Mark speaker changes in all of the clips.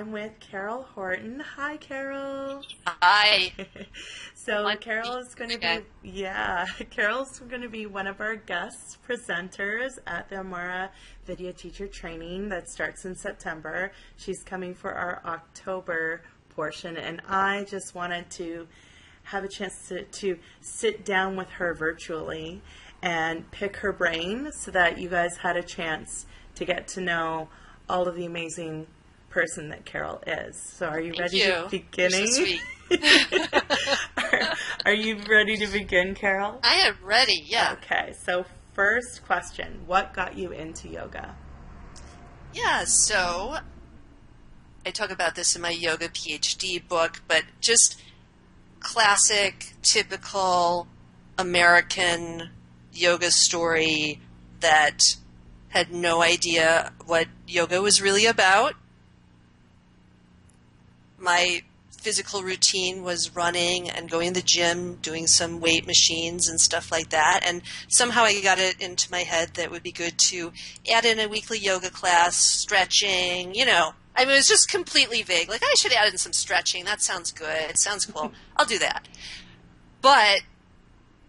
Speaker 1: I'm with Carol Horton. Hi, Carol.
Speaker 2: Hi.
Speaker 1: So
Speaker 2: One
Speaker 1: Carol is going to
Speaker 2: again.
Speaker 1: be, yeah, Carol's going to be one of our guest presenters at the Amara Vidya teacher training that starts in September. She's coming for our October portion, and I just wanted to have a chance to sit down with her virtually and pick her brain so that you guys had a chance to get to know all of the amazing person that Carol is. So are you ready to beginning?
Speaker 2: You're so sweet.
Speaker 1: Are you ready to begin, Carol?
Speaker 2: I am ready, yeah.
Speaker 1: Okay, so first question, what got you into yoga?
Speaker 2: Yeah, so I talk about this in my yoga P.H.D. book, but just classic, typical American yoga story that had no idea what yoga was really about. My physical routine was running and going to the gym, doing some weight machines and stuff like that. And somehow I got it into my head that it would be good to add in a weekly yoga class, stretching, you know. I mean, it was just completely vague. Like, I should add in some stretching. That sounds good. It sounds cool. I'll do that. But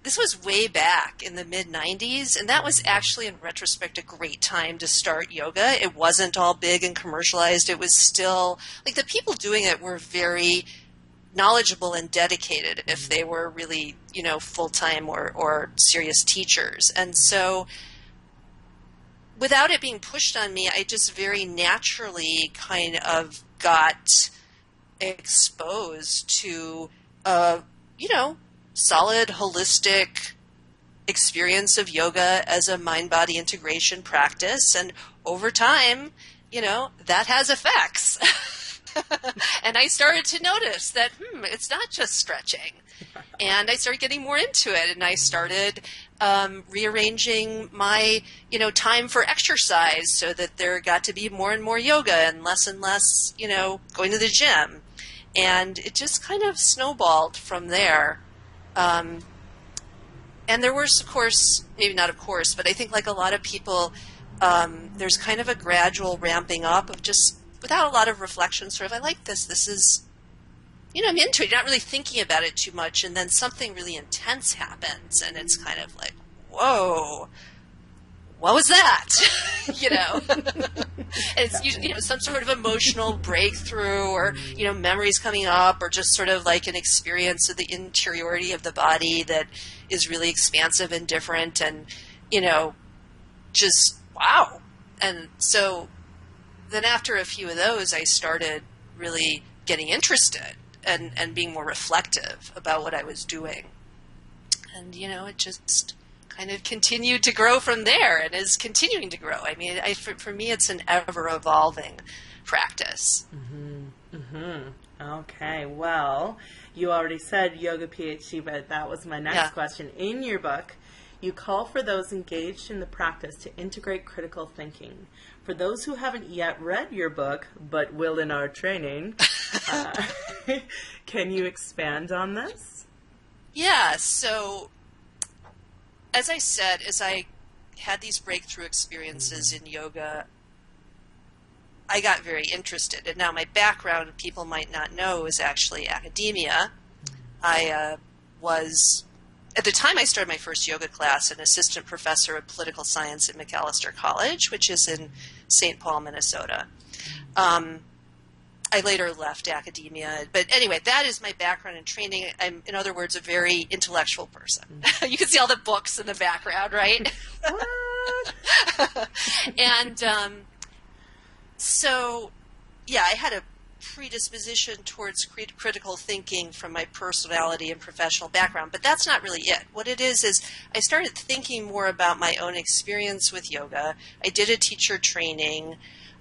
Speaker 2: this was way back in the mid-90s, and that was actually, in retrospect, a great time to start yoga. It wasn't all big and commercialized. It was still, like, the people doing it were very knowledgeable and dedicated if they were really, you know, full-time or serious teachers. And so without it being pushed on me, I just very naturally kind of got exposed to, you know, solid, holistic experience of yoga as a mind-body integration practice. And over time, you know, that has effects. And I started to notice that, it's not just stretching. And I started getting more into it. And I started rearranging my, you know, time for exercise so that there got to be more and more yoga and less, you know, going to the gym. And it just kind of snowballed from there. And there was, of course, maybe not of course, but I think like a lot of people, there's kind of a gradual ramping up of just without a lot of reflection, sort of, I like this. This is, you know, I'm into it. You're not really thinking about it too much. And then something really intense happens and it's kind of like, whoa, what was that? You know, and it's usually, you know, some sort of emotional breakthrough or, you know, memories coming up or just sort of like an experience of the interiority of the body that is really expansive and different and, you know, just wow. And so then after a few of those, I started really getting interested and being more reflective about what I was doing. And, you know, it just kind of continued to grow from there and is continuing to grow. I mean, for me, it's an ever-evolving practice.
Speaker 1: Okay, well, you already said yoga PhD, but that was my next question. In your book, you call for those engaged in the practice to integrate critical thinking. For those who haven't yet read your book, but will in our training, can you expand on this?
Speaker 2: Yeah, so as I said, as I had these breakthrough experiences in yoga, I got very interested. And now my background, people might not know, is actually academia. I was, at the time I started my first yoga class, an assistant professor of political science at McAllister College, which is in St. Paul, Minnesota. I later left academia. But anyway, that is my background and training. I'm, in other words, a very intellectual person. You can see all the books in the background, right? And so, yeah, I had a predisposition towards critical thinking from my personality and professional background, but that's not really it. What it is I started thinking more about my own experience with yoga. I did a teacher training.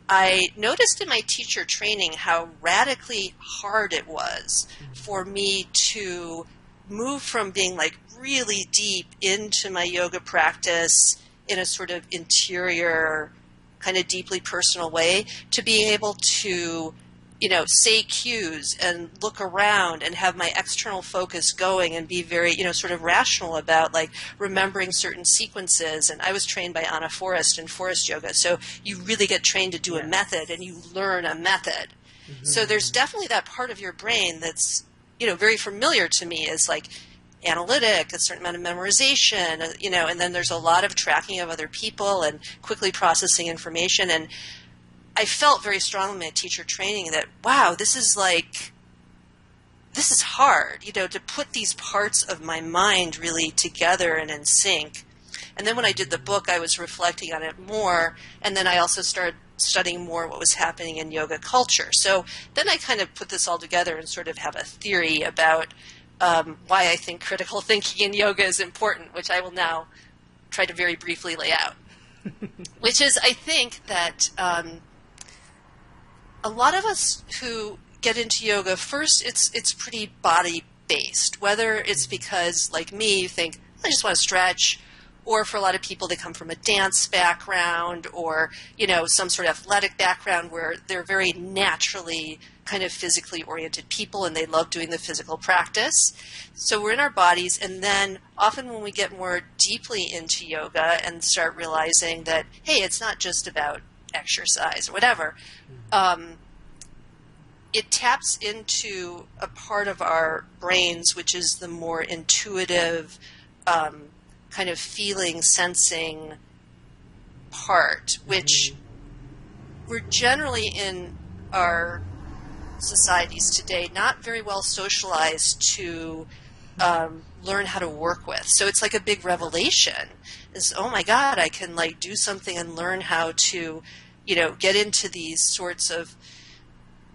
Speaker 2: I noticed in my teacher training how radically hard it was for me to move from being like really deep into my yoga practice in a sort of interior, kind of deeply personal way to being able to, you know, say cues and look around and have my external focus going and be very, you know, sort of rational about like remembering certain sequences. And I was trained by Anna Forrest in Forrest Yoga. So you really get trained to do a method and you learn a method. So there's definitely that part of your brain that's, very familiar to me as like analytic, a certain amount of memorization, and then there's a lot of tracking of other people and quickly processing information. And I felt very strongly in my teacher training that, wow, this is hard, to put these parts of my mind really together and in sync. And then when I did the book, I was reflecting on it more, and then I also started studying more what was happening in yoga culture. So then I kind of put this all together and sort of have a theory about why I think critical thinking in yoga is important, which I will now try to very briefly lay out. Which is, I think that a lot of us who get into yoga, first it's pretty body-based, whether it's because, like me, you think, I just want to stretch, or for a lot of people, they come from a dance background or, some sort of athletic background where they're very naturally kind of physically oriented people and they love doing the physical practice. So we're in our bodies, and then often when we get more deeply into yoga and start realizing that, hey, it's not just about exercise or whatever, it taps into a part of our brains which is the more intuitive, kind of feeling, sensing part, which we're generally in our societies today not very well socialized to learn how to work with. So it's like a big revelation. Is, oh my God, I can like do something and learn how to, get into these sorts of,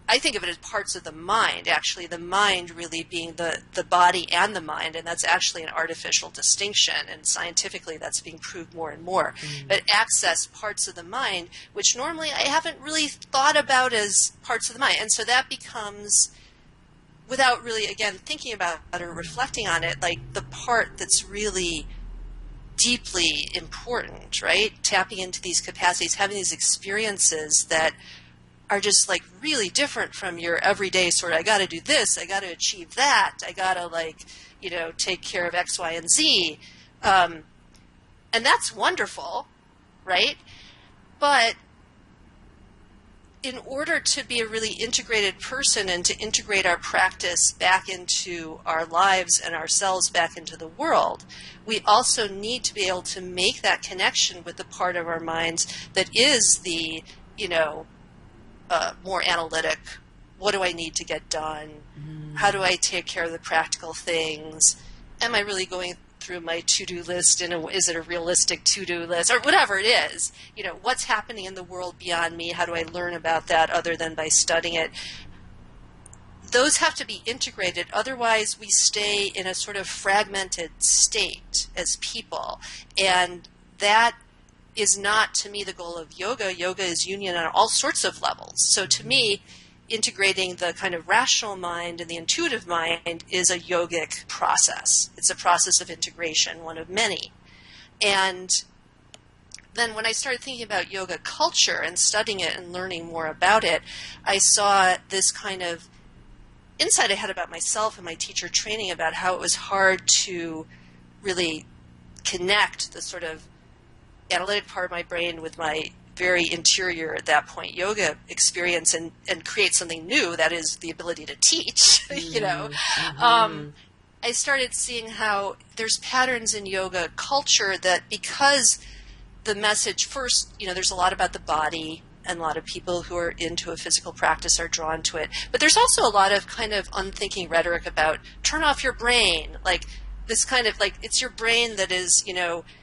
Speaker 2: I think of it as parts of the mind, actually, the mind really being the body and the mind, and that's actually an artificial distinction, and scientifically that's being proved more and more. But access parts of the mind, which normally I haven't really thought about as parts of the mind, and so that becomes, without really, again, thinking about it or reflecting on it, like the part that's really deeply important, right? Tapping into these capacities, having these experiences that are just like really different from your everyday sort of, I got to do this, I got to achieve that, I got to take care of X, Y, and Z. And that's wonderful, right? But in order to be a really integrated person and to integrate our practice back into our lives and ourselves back into the world, we also need to be able to make that connection with the part of our minds that is the, more analytic. What do I need to get done? How do I take care of the practical things? Am I really going through my to-do list? And is it a realistic to-do list? Or whatever it is. What's happening in the world beyond me? How do I learn about that other than by studying it? Those have to be integrated. Otherwise, we stay in a sort of fragmented state as people. And that is not, to me, the goal of yoga. Yoga is union on all sorts of levels. So to me, integrating the kind of rational mind and the intuitive mind is a yogic process. It's a process of integration, one of many. And then when I started thinking about yoga culture and studying it and learning more about it, I saw this kind of insight I had about myself and my teacher training about how it was hard to really connect the sort of analytic part of my brain with my very interior, at that point, yoga experience and create something new, that is the ability to teach, I started seeing how there's patterns in yoga culture that, because the message first, there's a lot about the body, and a lot of people who are into a physical practice are drawn to it. But there's also a lot of kind of unthinking rhetoric about turn off your brain, like this kind of like it's your brain that is,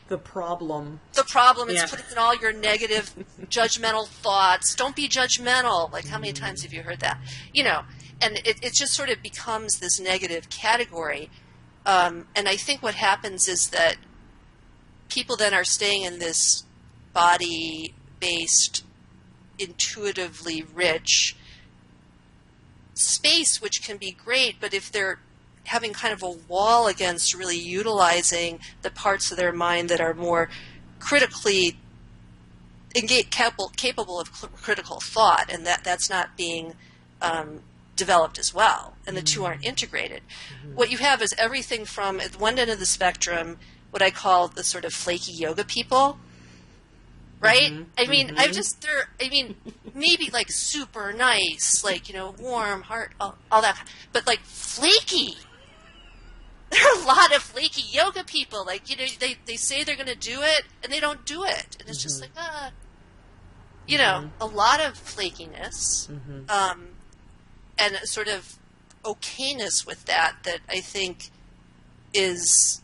Speaker 1: the problem.
Speaker 2: The problem is putting in all your negative, judgmental thoughts. Don't be judgmental. Like, how many times have you heard that? And it just sort of becomes this negative category. And I think what happens is that people then are staying in this body-based, intuitively rich space, which can be great, but if they're having kind of a wall against really utilizing the parts of their mind that are more critically capable of critical thought, and that's not being developed as well, and the two aren't integrated. What you have is everything from, at one end of the spectrum, what I call the sort of flaky yoga people, right? I mean, maybe like super nice, like, warm heart, all that, but like flaky. There are a lot of flaky yoga people. Like, they say they're going to do it and they don't do it. And it's just like, a lot of flakiness, and a sort of okayness with that I think is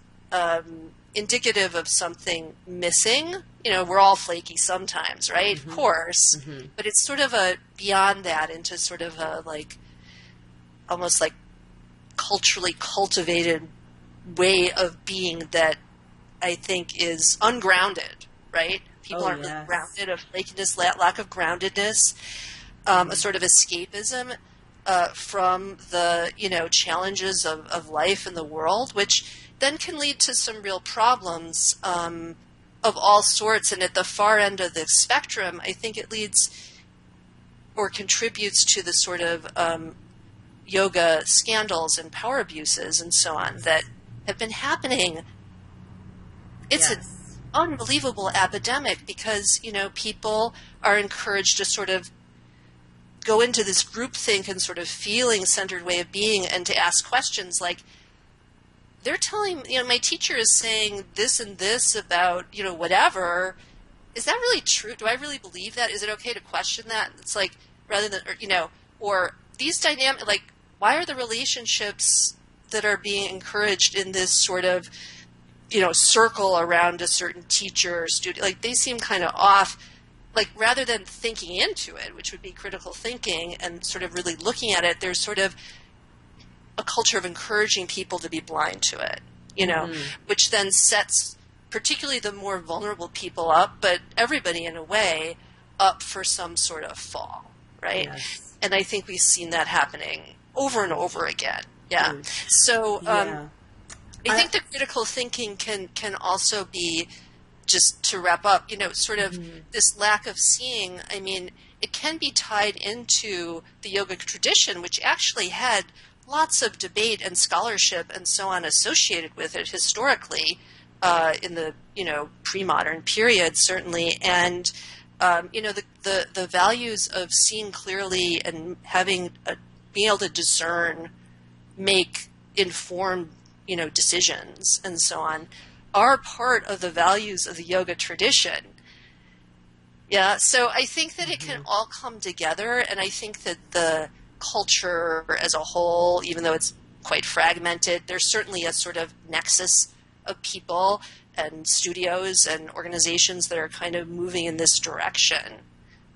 Speaker 2: indicative of something missing. We're all flaky sometimes, right? Of course. But it's sort of a beyond that into sort of a like almost like culturally cultivated way of being that I think is ungrounded, right? People aren't really grounded, of flakiness, lack of groundedness, a sort of escapism from the, challenges of life in the world, which then can lead to some real problems of all sorts. And at the far end of the spectrum, I think it leads or contributes to the sort of yoga scandals and power abuses and so on that have been happening. It's an unbelievable epidemic because, people are encouraged to sort of go into this groupthink and sort of feeling-centered way of being and to ask questions like, they're telling, my teacher is saying this and this about, whatever. Is that really true? Do I really believe that? Is it okay to question that? It's like, rather than, or these dynamic, like, why are the relationships that are being encouraged in this sort of, circle around a certain teacher or student, like they seem kind of off, like rather than thinking into it, which would be critical thinking and sort of really looking at it, there's sort of a culture of encouraging people to be blind to it, which then sets particularly the more vulnerable people up, but everybody in a way up for some sort of fall, right? Yes. And I think we've seen that happening over and over again. Yeah. So I think the critical thinking can also be, just to wrap up, sort of this lack of seeing. I mean, it can be tied into the yoga tradition, which actually had lots of debate and scholarship and so on associated with it historically in the, pre-modern period, certainly. And, the values of seeing clearly and having being able to discern, make informed, decisions and so on are part of the values of the yoga tradition. Yeah, so I think that it can all come together, and I think that the culture as a whole, even though it's quite fragmented, there's certainly a sort of nexus of people and studios and organizations that are kind of moving in this direction.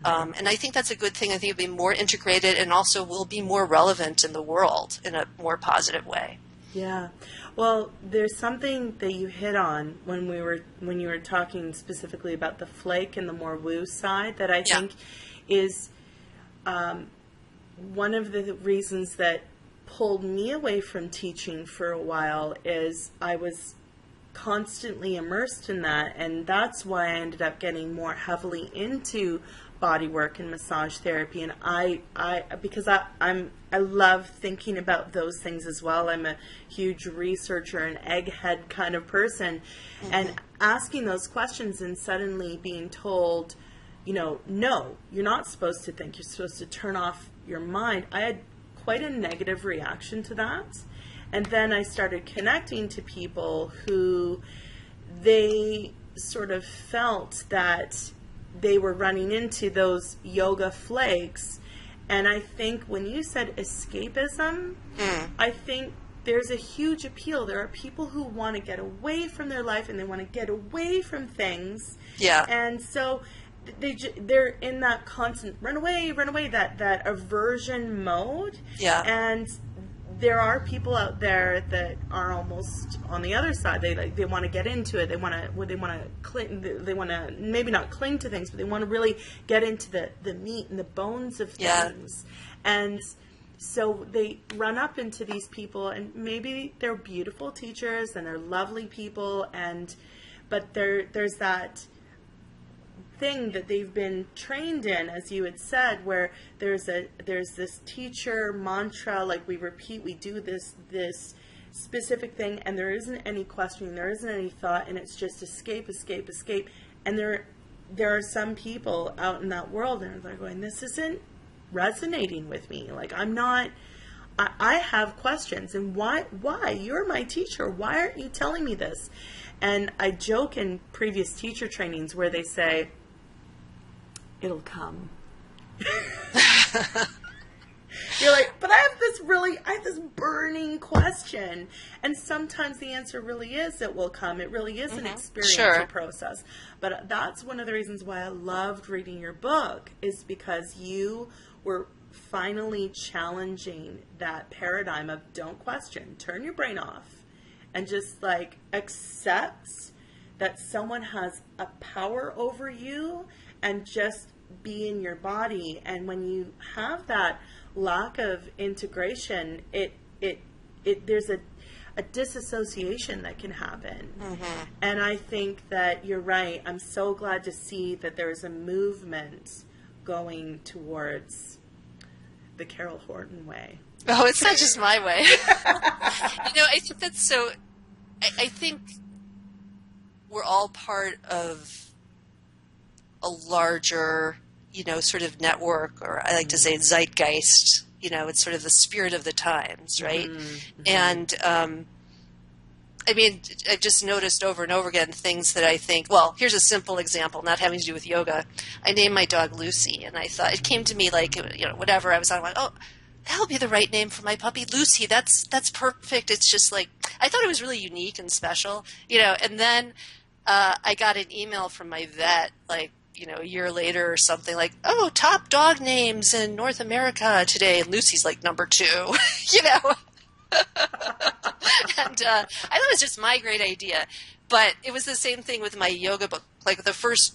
Speaker 2: And I think that's a good thing. I think it'll be more integrated and also will be more relevant in the world in a more positive way.
Speaker 1: Yeah. Well, there's something that you hit on when you were talking specifically about the flake and the more woo side that I think is one of the reasons that pulled me away from teaching for a while is I was constantly immersed in that, and that's why I ended up getting more heavily into body work and massage therapy. And I love thinking about those things as well. I'm a huge researcher and egghead kind of person, and asking those questions and suddenly being told, no, you're not supposed to think, you're supposed to turn off your mind. I had quite a negative reaction to that. And then I started connecting to people who they sort of felt that they were running into those yoga flakes. And I think when you said escapism, I think there's a huge appeal. There are people who want to get away from their life and they want to get away from things.
Speaker 2: Yeah.
Speaker 1: And so they're in that constant run away, that aversion mode.
Speaker 2: Yeah.
Speaker 1: And there are people out there that are almost on the other side. They want to get into it. They want to maybe not cling to things, but they want to really get into the meat and the bones of things. And so they run up into these people, and maybe they're beautiful teachers and they're lovely people, but there's that thing that they've been trained in, as you had said, where there's this teacher mantra, like we do this specific thing, and there isn't any questioning, there isn't any thought, and it's just escape, and they're there are some people out in that world and they're going, this isn't resonating with me. Like, I have questions, and why? You're my teacher. Why aren't you telling me this? And I joke in previous teacher trainings where they say, it'll come. You're like, but I have this burning question. And sometimes the answer really is it will come. It really is an experience, a process. But that's one of the reasons why I loved reading your book, is because you were finally challenging that paradigm of don't question, turn your brain off, and just like accept that someone has a power over you, and just be in your body. And when you have that lack of integration, there's a disassociation that can happen. And I think that you're right. I'm so glad to see that there's a movement going towards the Carol Horton way.
Speaker 2: Oh, it's not just my way. I think that's so. I think we're all part of a larger, sort of network, or I like to say zeitgeist. It's sort of the spirit of the times, right? And I've just noticed over and over again things that I think, well, here's a simple example, not having to do with yoga. I named my dog Lucy, and I thought, it came to me like, whatever I was on, I'm like, oh, that'll be the right name for my puppy, Lucy. That's perfect. It's just like, I thought it was really unique and special, and then I got an email from my vet, like, a year later or something, like, oh, top dog names in North America today, and Lucy's like number 2, And I thought it was just my great idea. But it was the same thing with my yoga book. Like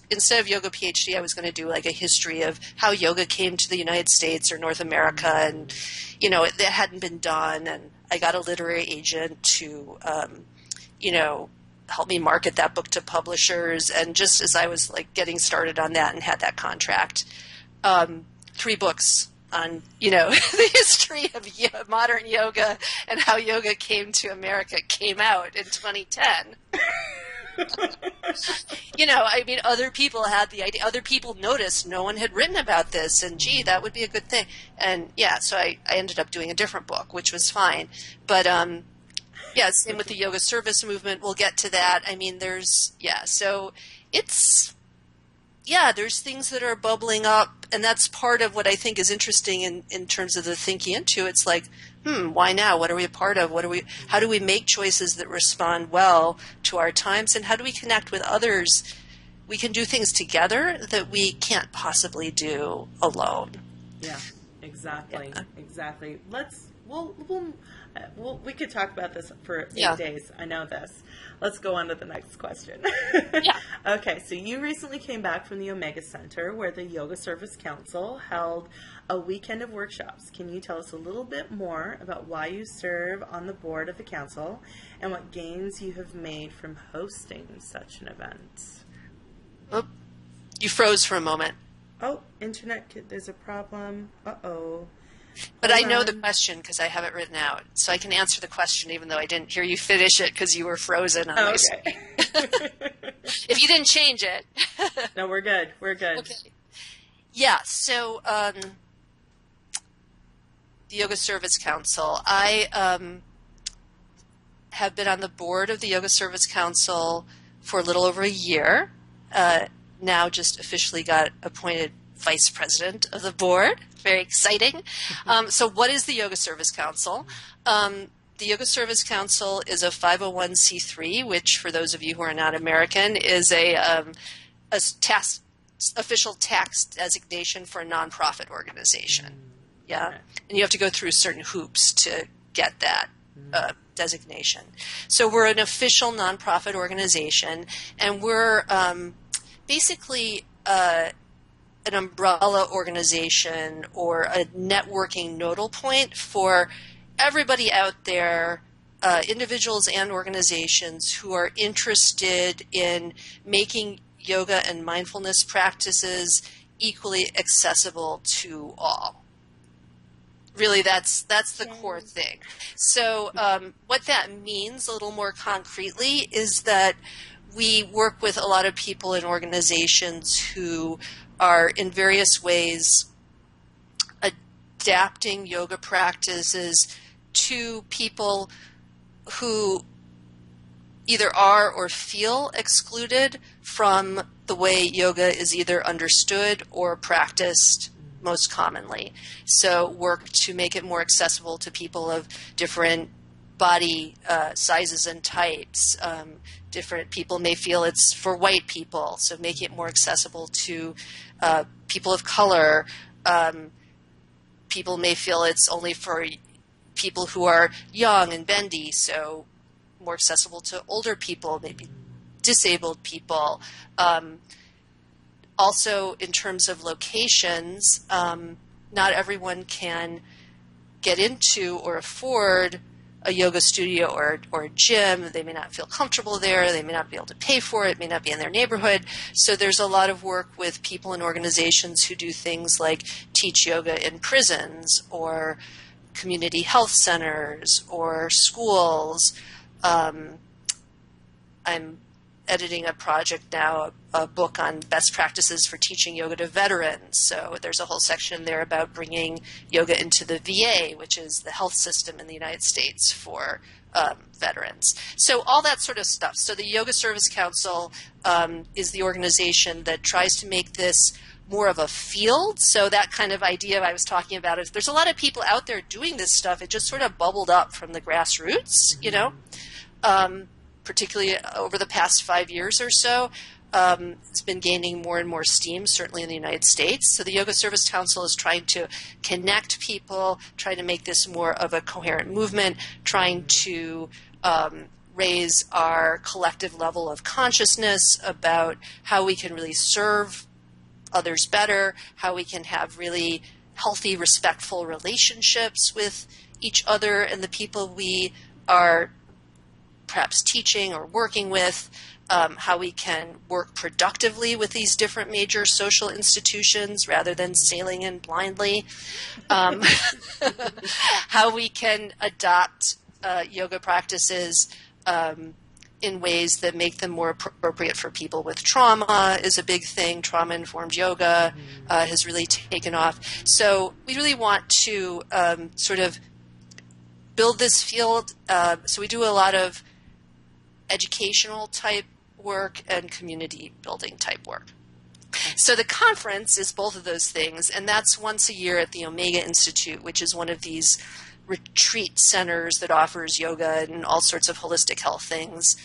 Speaker 2: instead of yoga P.H.D., I was going to do like a history of how yoga came to the United States or North America. And, it hadn't been done. And I got a literary agent to, help me market that book to publishers. And just as I was like getting started on that and had that contract, 3 books on, the history of modern yoga and how yoga came to America came out in 2010. Other people had the idea. Other people noticed no one had written about this, and gee, that would be a good thing. And so I ended up doing a different book, which was fine. But same with the yoga service movement. We'll get to that. So it's, there's things that are bubbling up, and that's part of what I think is interesting in terms of the thinking into. It's like, why now? What are we a part of? How do we make choices that respond well to our times, and how do we connect with others? We can do things together that we can't possibly do alone.
Speaker 1: Yeah, exactly. Yeah. Exactly. We could talk about this for 8 days. I know this. Let's go on to the next question. Okay, so you recently came back from the Omega Center, where the Yoga Service Council held a weekend of workshops. Can you tell us a little bit more about why you serve on the board of the council and what gains you have made from hosting such an event?
Speaker 2: Oh, you froze for a moment.
Speaker 1: Oh, internet, there's a problem. Uh-oh.
Speaker 2: But I know the question because I have it written out. So I can answer the question even though I didn't hear you finish it because you were frozen on my screen. If you didn't change it.
Speaker 1: No, we're good. We're good.
Speaker 2: Okay. Yeah, so the Yoga Service Council. I have been on the board of the Yoga Service Council for a little over a year. Now just officially got appointed vice president of the board. Very exciting. So what is the Yoga Service Council? The Yoga Service Council is a 501c3, which for those of you who are not American is a official tax designation for a nonprofit organization. Yeah. Okay. And you have to go through certain hoops to get that designation. So we're an official nonprofit organization, and we're basically an umbrella organization or a networking nodal point for everybody out there, individuals and organizations who are interested in making yoga and mindfulness practices equally accessible to all. Really, that's the core thing. So what that means a little more concretely is that we work with a lot of people in organizations who are in various ways adapting yoga practices to people who either are or feel excluded from the way yoga is either understood or practiced most commonly. So work to make it more accessible to people of different body sizes and types. Different people may feel it's for white people, so make it more accessible to people of color. People may feel it's only for people who are young and bendy, so more accessible to older people, maybe disabled people. Also, in terms of locations, not everyone can get into or afford a yoga studio or a gym. They may not feel comfortable there. They may not be able to pay for it. It may not be in their neighborhood. So there's a lot of work with people and organizations who do things like teach yoga in prisons or community health centers or schools. I'm editing a project now, a book on best practices for teaching yoga to veterans. So there's a whole section there about bringing yoga into the VA, which is the health system in the United States for veterans. So all that sort of stuff. So the Yoga Service Council is the organization that tries to make this more of a field. So that kind of idea I was talking about is there's a lot of people out there doing this stuff. It just sort of bubbled up from the grassroots, you know. Particularly over the past 5 years or so, it's been gaining more and more steam, certainly in the United States. So the Yoga Service Council is trying to connect people, trying to make this more of a coherent movement, trying to raise our collective level of consciousness about how we can really serve others better, how we can have really healthy, respectful relationships with each other and the people we are perhaps teaching or working with, how we can work productively with these different major social institutions rather than sailing in blindly, how we can adopt yoga practices in ways that make them more appropriate for people with trauma is a big thing. Trauma-informed yoga has really taken off. So we really want to sort of build this field. So we do a lot of educational type work and community building type work. So the conference is both of those things, and that's once a year at the Omega Institute, which is one of these retreat centers that offers yoga and all sorts of holistic health things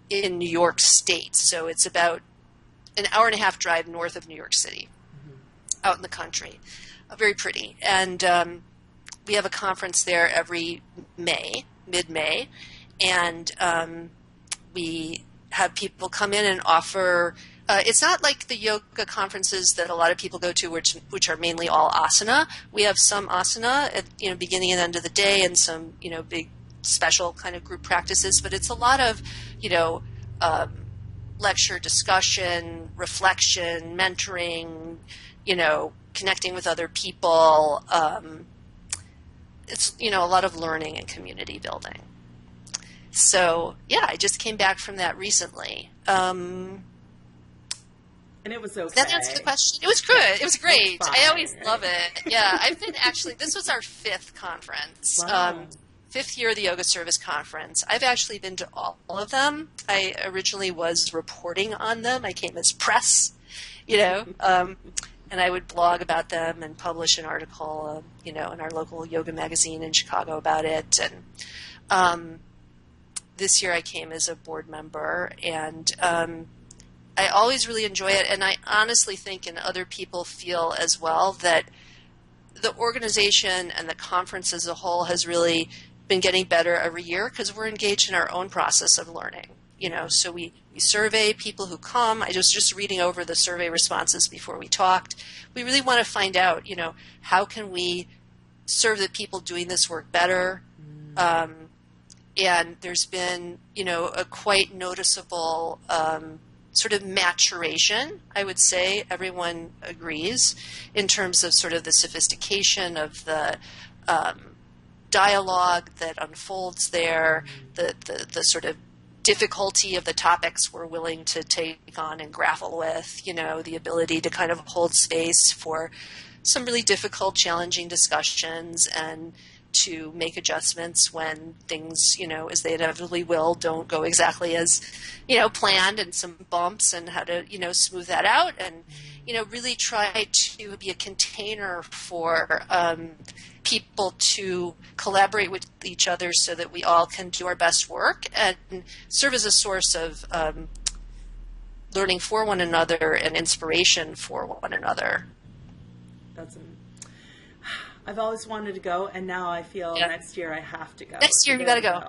Speaker 2: in New York State. So it's about an hour and a half drive north of New York City, out in the country. Very pretty. And we have a conference there every May, mid-May, and we have people come in and offer it's not like the yoga conferences that a lot of people go to, which are mainly all asana. We have some asana at beginning and end of the day, and some big special kind of group practices. But it's a lot of lecture, discussion, reflection, mentoring, connecting with other people. It's a lot of learning and community building. So yeah, I just came back from that recently. And
Speaker 1: it was okay.
Speaker 2: That answered the question. It was good. It was great. I always love it. Yeah, I've been this was our 5th conference.
Speaker 1: Wow.
Speaker 2: 5th year of the Yoga Service Conference. I've actually been to all of them. I originally was reporting on them. I came as press, and I would blog about them and publish an article, in our local yoga magazine in Chicago about it. And this year I came as a board member, and I always really enjoy it, and I honestly think, and other people feel as well, that the organization and the conference as a whole has really been getting better every year because we're engaged in our own process of learning. So we survey people who come. I was just reading over the survey responses before we talked. We really want to find out, how can we serve the people doing this work better? And there's been, a quite noticeable sort of maturation, I would say, everyone agrees, in terms of sort of the sophistication of the dialogue that unfolds there, the sort of difficulty of the topics we're willing to take on and grapple with, the ability to kind of hold space for some really difficult, challenging discussions and to make adjustments when things, as they inevitably will, don't go exactly as, planned, and some bumps, and how to, smooth that out, and, really try to be a container for people to collaborate with each other so that we all can do our best work and serve as a source of learning for one another and inspiration for one another.
Speaker 1: I've always wanted to go, and now I feel next year I have to go.
Speaker 2: Next year you got to go.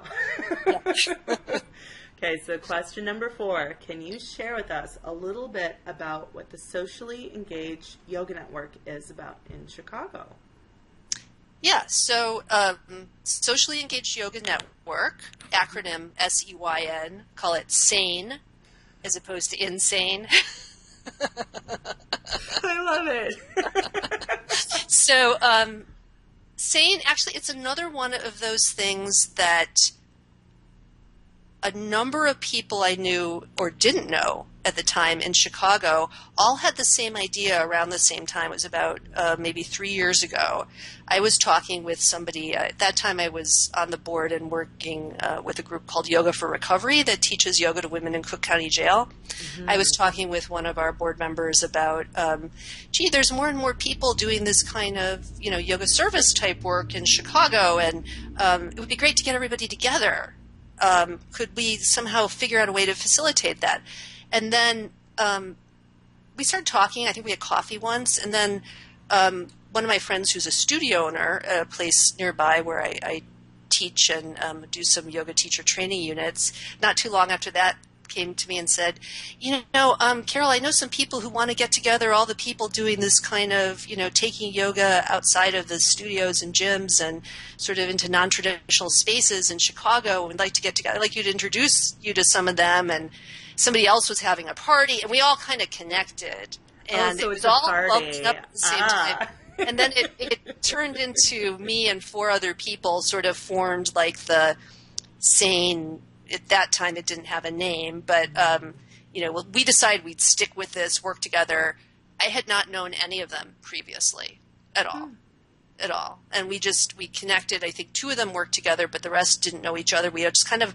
Speaker 1: Okay, so question number 4. Can you share with us a little bit about what the Socially Engaged Yoga Network is about in Chicago?
Speaker 2: Yeah, so Socially Engaged Yoga Network, acronym SEYN, call it SANE as opposed to insane.
Speaker 1: I love it.
Speaker 2: So SANE, actually, it's another one of those things that a number of people I knew or didn't know at the time in Chicago all had the same idea around the same time. It was about maybe 3 years ago. I was talking with somebody. At that time, I was on the board and working with a group called Yoga for Recovery that teaches yoga to women in Cook County Jail. Mm-hmm. I was talking with one of our board members about, there's more and more people doing this kind of, yoga service type work in Chicago, and it would be great to get everybody together. Could we somehow figure out a way to facilitate that? And then we started talking. I think we had coffee once. And then one of my friends who's a studio owner at a place nearby where I teach and do some yoga teacher training units, not too long after that came to me and said, Carol, I know some people who want to get together, all the people doing this kind of, taking yoga outside of the studios and gyms and sort of into non-traditional spaces in Chicago, and would like to get together. I'd like you to introduce you to some of them. And somebody else was having a party, and we all kind of connected. And
Speaker 1: so
Speaker 2: it was all bumped up at the same time. And then it turned into me and 4 other people sort of formed like the SANE. At that time, it didn't have a name, but we decided we'd stick with this, work together. I had not known any of them previously at all, and we connected. I think 2 of them worked together, but the rest didn't know each other. We had just kind of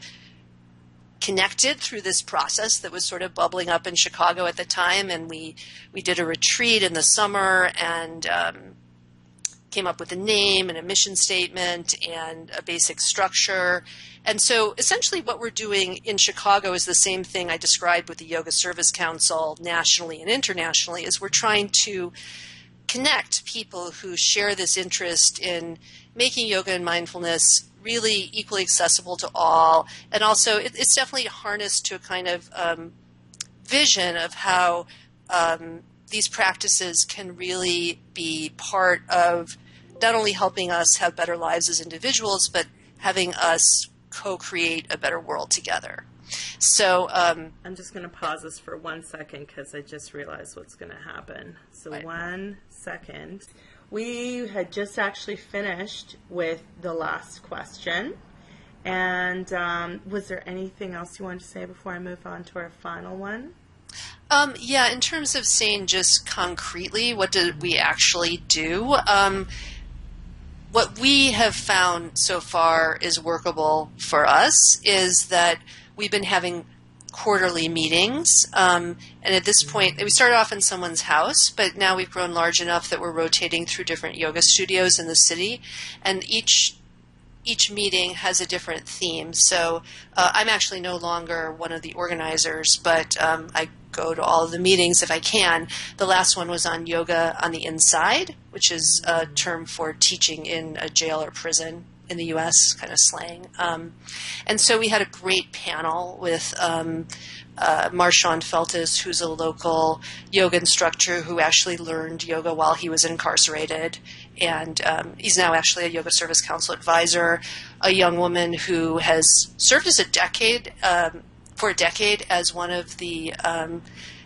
Speaker 2: connected through this process that was sort of bubbling up in Chicago at the time, and we did a retreat in the summer and came up with a name and a mission statement and a basic structure. And so essentially what we're doing in Chicago is the same thing I described with the Yoga Service Council nationally and internationally, is we're trying to connect people who share this interest in making yoga and mindfulness really equally accessible to all. And also it's definitely harnessed to a kind of vision of how these practices can really be part of not only helping us have better lives as individuals, but having us co-create a better world together. So
Speaker 1: I'm just going to pause this for 1 second because I just realized what's going to happen. So right. 1 second. We had just actually finished with the last question. And was there anything else you wanted to say before I move on to our final one?
Speaker 2: Yeah, in terms of saying just concretely, what did we actually do? What we have found so far is workable for us is that we've been having quarterly meetings. And at this point, we started off in someone's house, but now we've grown large enough that we're rotating through different yoga studios in the city. And each meeting has a different theme. So I'm actually no longer one of the organizers, but I go to all of the meetings if I can. The last one was on yoga on the inside, which is a term for teaching in a jail or prison in the U.S., kind of slang. And so we had a great panel with Marshawn Feltus, who's a local yoga instructor who actually learned yoga while he was incarcerated. And he's now actually a Yoga Service Council advisor, a young woman who has served as for a decade as one of the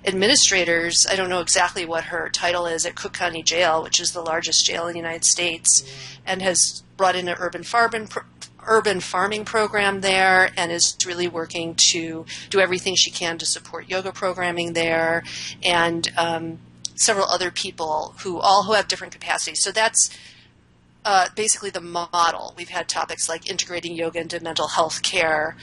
Speaker 2: administrators. I don't know exactly what her title is at Cook County Jail, which is the largest jail in the United States, and has brought in an urban urban farming program there and is really working to do everything she can to support yoga programming there, and several other people who have different capacities. So that's basically the model. We've had topics like integrating yoga into mental health care,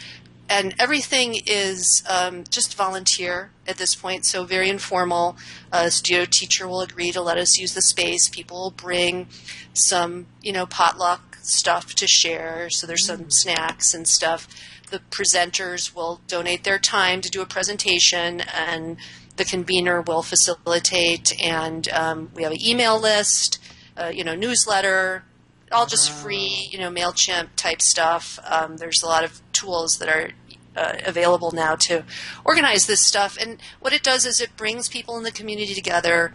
Speaker 2: and everything is just volunteer at this point, so very informal. A studio teacher will agree to let us use the space. People will bring some, potluck stuff to share, so there's some snacks and stuff. The presenters will donate their time to do a presentation, and the convener will facilitate, and we have an email list, newsletter, all just free, MailChimp type stuff. There's a lot of tools that are available now to organize this stuff. And what it does is it brings people in the community together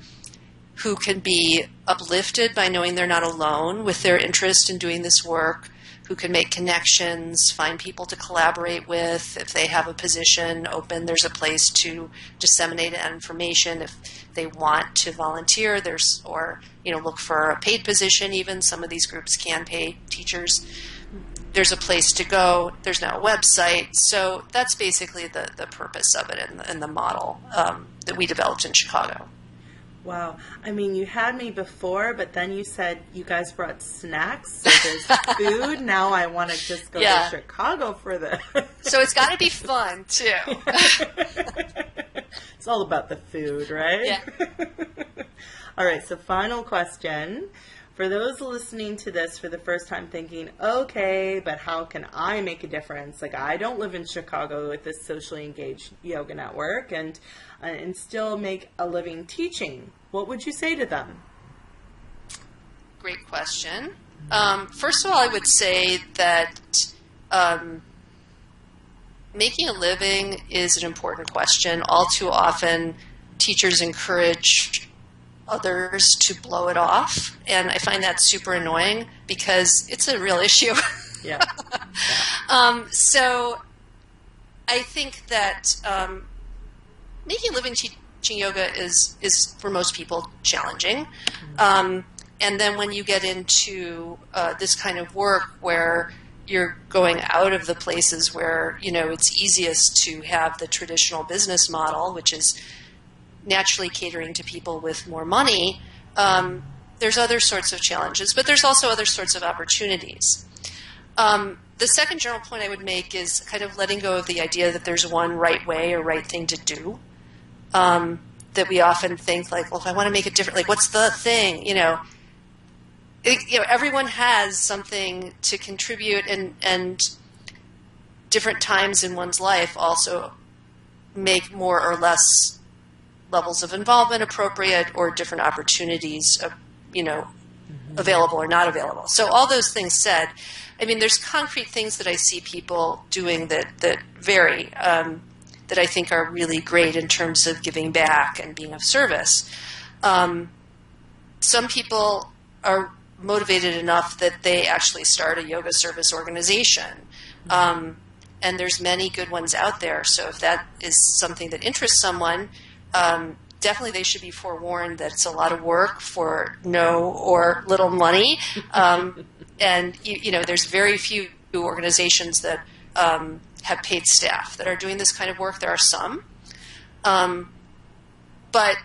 Speaker 2: who can be uplifted by knowing they're not alone with their interest in doing this work, who can make connections, find people to collaborate with. If they have a position open, there's a place to disseminate that information. If they want to volunteer, or look for a paid position even. Some of these groups can pay teachers. There's a place to go. There's now a website. So that's basically the purpose of it and the model that we developed in Chicago.
Speaker 1: Wow. I mean, you had me before, but then you said you guys brought snacks, so there's food. Now I want to just go to Chicago for this.
Speaker 2: So it's got to be fun, too.
Speaker 1: It's all about the food, right?
Speaker 2: Yeah.
Speaker 1: All right, so final question. For those listening to this for the first time thinking, okay, but how can I make a difference? Like, I don't live in Chicago with this socially engaged yoga network and still make a living teaching. What would you say to them?
Speaker 2: Great question. First of all, I would say that making a living is an important question. All too often, teachers encourage others to blow it off, and I find that super annoying because it's a real issue.
Speaker 1: Yeah.
Speaker 2: So I think that making a living teaching yoga is for most people challenging. And then when you get into this kind of work where you're going out of the places where, it's easiest to have the traditional business model, which is naturally catering to people with more money, there's other sorts of challenges, but there's also other sorts of opportunities. The second general point I would make is kind of letting go of the idea that there's one right way or right thing to do. That we often think like, well, if I want to make it different, like what's the thing, everyone has something to contribute, and different times in one's life also make more or less levels of involvement appropriate, or different opportunities, available or not available. So all those things said, I mean, there's concrete things that I see people doing that vary, that I think are really great in terms of giving back and being of service. Some people are motivated enough that they actually start a yoga service organization. And there's many good ones out there. So if that is something that interests someone, definitely they should be forewarned that it's a lot of work for no or little money. And, there's very few organizations that have paid staff that are doing this kind of work. There are some. But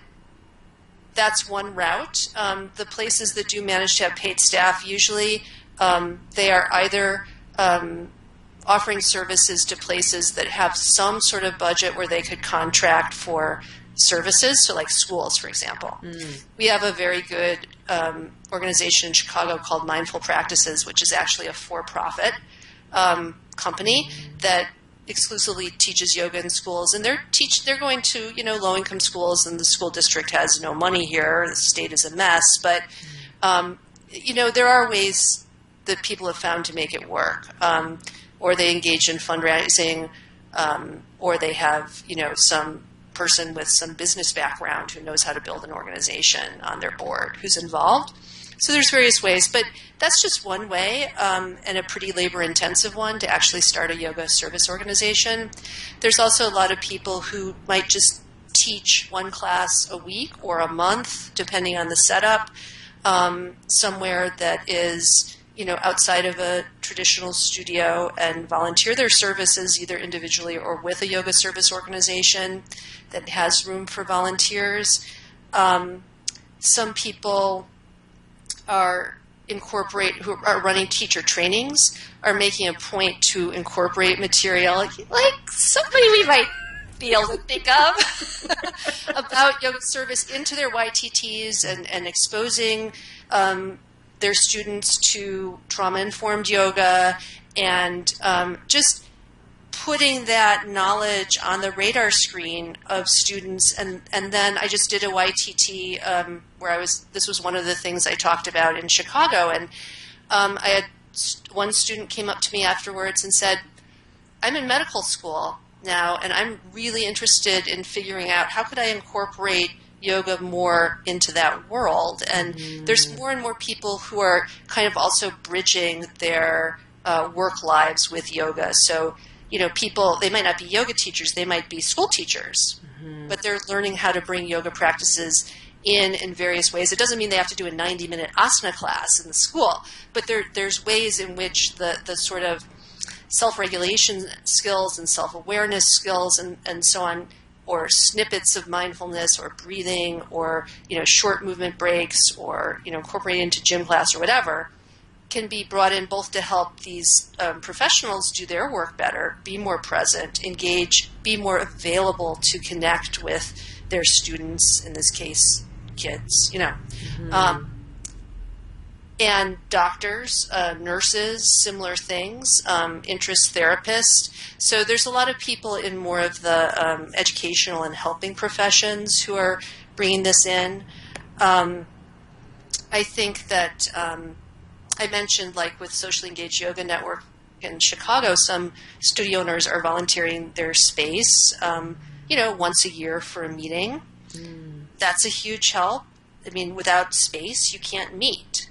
Speaker 2: that's one route. The places that do manage to have paid staff, usually they are either offering services to places that have some sort of budget where they could contract for services, so like schools, for example. We have a very good organization in Chicago called Mindful Practices, which is actually a for-profit company that exclusively teaches yoga in schools, and they're going to low-income schools, and the school district has no money here. The state is a mess, but there are ways that people have found to make it work, or they engage in fundraising, or they have some person with some business background who knows how to build an organization on their board who's involved. So there's various ways, but that's just one way, and a pretty labor-intensive one, to actually start a yoga service organization. There's also a lot of people who might just teach one class a week or a month, depending on the setup, somewhere that is outside of a traditional studio and volunteer their services either individually or with a yoga service organization that has room for volunteers. Some people who are running teacher trainings are making a point to incorporate material like somebody we might be able to think of about yoga service into their YTTs and exposing their students to trauma-informed yoga and just putting that knowledge on the radar screen of students. And then I just did a YTT where this was one of the things I talked about in Chicago. And I had one student came up to me afterwards and said, I'm in medical school now, and I'm really interested in figuring out how could I incorporate yoga more into that world. And there's more and more people who are kind of also bridging their work lives with yoga. So, people, they might not be yoga teachers, they might be school teachers, but they're learning how to bring yoga practices in various ways. It doesn't mean they have to do a 90-minute asana class in the school, but there's ways in which the sort of self-regulation skills and self-awareness skills and so on, or snippets of mindfulness or breathing or, short movement breaks or, incorporated into gym class or whatever, can be brought in both to help these professionals do their work better, be more present, engage, be more available to connect with their students, in this case, kids, and doctors, nurses, similar things, interest therapists. So there's a lot of people in more of the educational and helping professions who are bringing this in. I think that I mentioned, like with Socially Engaged Yoga Network in Chicago, some studio owners are volunteering their space, once a year for a meeting. That's a huge help. I mean, without space, you can't meet.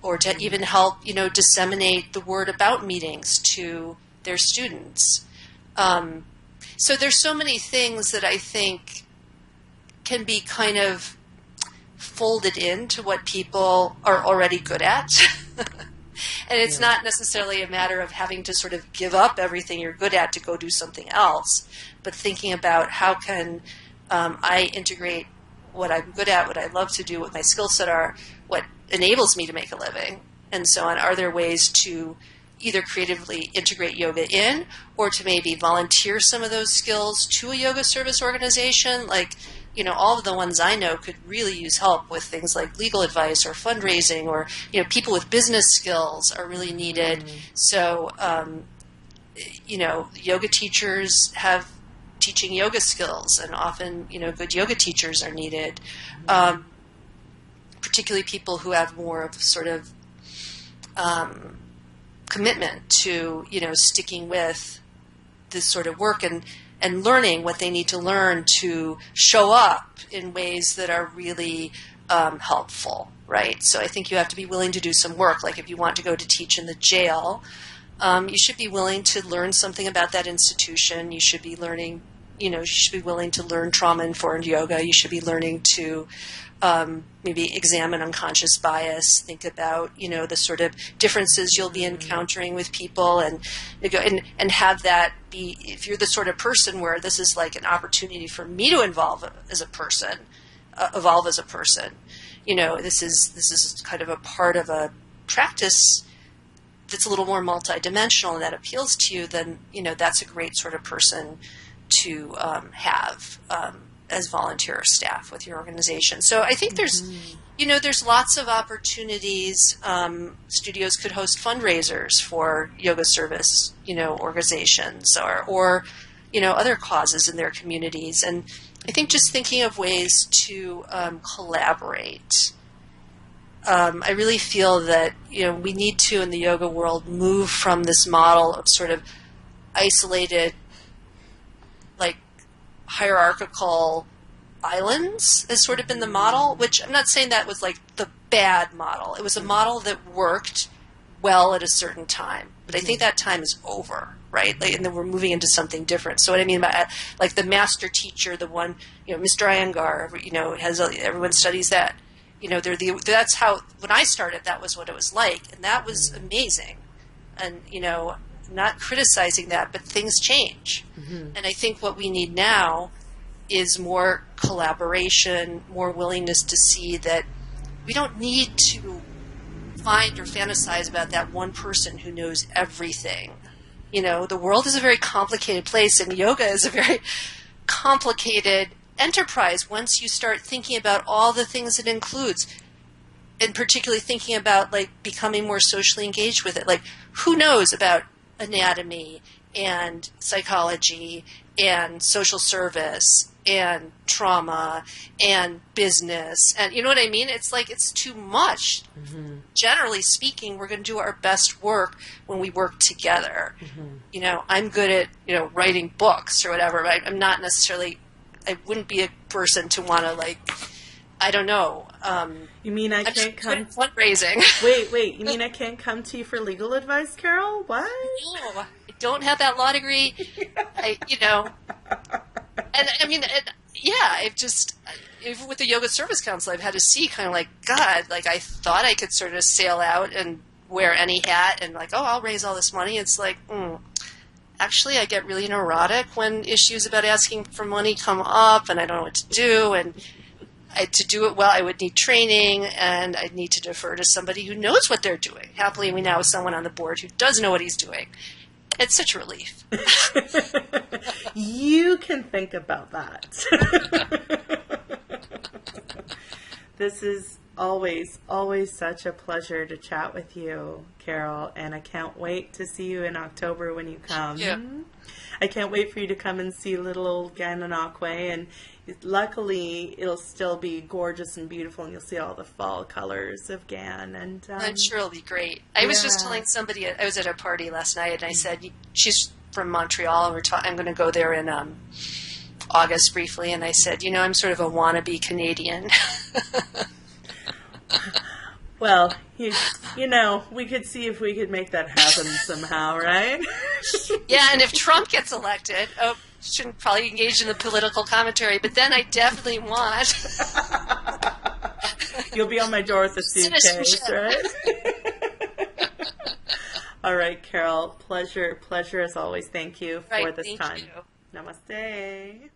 Speaker 2: Or to even help, disseminate the word about meetings to their students. So there's so many things that I think can be kind of folded into what people are already good at. And it's not necessarily a matter of having to sort of give up everything you're good at to go do something else, but thinking about how can I integrate what I'm good at, what I love to do, what my skill set are, what enables me to make a living, and so on. Are there ways to either creatively integrate yoga in or to maybe volunteer some of those skills to a yoga service organization? Like, all of the ones I know could really use help with things like legal advice or fundraising, or, people with business skills are really needed. So, yoga teachers have teaching yoga skills, and often, good yoga teachers are needed. Particularly people who have more of sort of commitment to, sticking with this sort of work and learning what they need to learn to show up in ways that are really helpful, right? So I think you have to be willing to do some work. Like if you want to go to teach in the jail, you should be willing to learn something about that institution. You should be learning, you should be willing to learn trauma-informed yoga. You should be learning to maybe examine unconscious bias, think about, the sort of differences you'll be encountering with people, and have that be, if you're the sort of person where this is like an opportunity for me to evolve as a person, this is kind of a part of a practice that's a little more multidimensional and that appeals to you, then, that's a great sort of person to have as volunteer staff with your organization. So I think there's lots of opportunities. Studios could host fundraisers for yoga service, organizations or other causes in their communities. And I think just thinking of ways to collaborate. I really feel that, we need to, in the yoga world, move from this model of sort of isolated, like, hierarchical islands has sort of been the model, which I'm not saying that was like the bad model. It was a model that worked well at a certain time, but I think that time is over, right? Like, and then we're moving into something different. So what I mean by like the master teacher, the one, Mr. Iyengar, has everyone studies that. that's how, when I started, that was what it was like. And that was amazing. And, not criticizing that, but things change. And I think what we need now is more collaboration, more willingness to see that we don't need to find or fantasize about that one person who knows everything. The world is a very complicated place, and yoga is a very complicated enterprise once you start thinking about all the things it includes, and particularly thinking about like becoming more socially engaged with it. Like, who knows about anatomy and psychology and social service and trauma and business, and you know what I mean? It's like, it's too much. Generally speaking, we're going to do our best work when we work together. I'm good at writing books or whatever, but I'm not necessarily, I wouldn't be a person to want to, like, I don't know.
Speaker 1: You mean I can't come?
Speaker 2: Fundraising.
Speaker 1: Wait. You mean I can't come to you for legal advice, Carol? What?
Speaker 2: No, I don't have that law degree. And I mean, I've just, even with the Yoga Service Council, I've had to see kind of like, God, like I thought I could sort of sail out and wear any hat and like, oh, I'll raise all this money. It's like, actually, I get really neurotic when issues about asking for money come up, and I don't know what to do. And to do it well, I would need training, and I'd need to defer to somebody who knows what they're doing. Happily, we now have someone on the board who does know what he's doing. It's such a relief.
Speaker 1: You can think about that. This is always such a pleasure to chat with you, Carol, and I can't wait to see you in October when you come.
Speaker 2: Yeah.
Speaker 1: I can't wait for you to come and see little old Gananoque, and luckily it'll still be gorgeous and beautiful, and you'll see all the fall colors of Gan. And
Speaker 2: I'm sure it'll be great. I was just telling somebody, I was at a party last night, and I said, she's from Montreal, and I'm going to go there in August briefly, and I said, I'm sort of a wannabe Canadian.
Speaker 1: Well, we could see if we could make that happen somehow, right?
Speaker 2: Yeah, and if Trump gets elected, shouldn't probably engage in the political commentary, but then I definitely want.
Speaker 1: You'll be on my door with a suitcase, right? All right, Carol, pleasure as always. Thank you for this time.
Speaker 2: You.
Speaker 1: Namaste.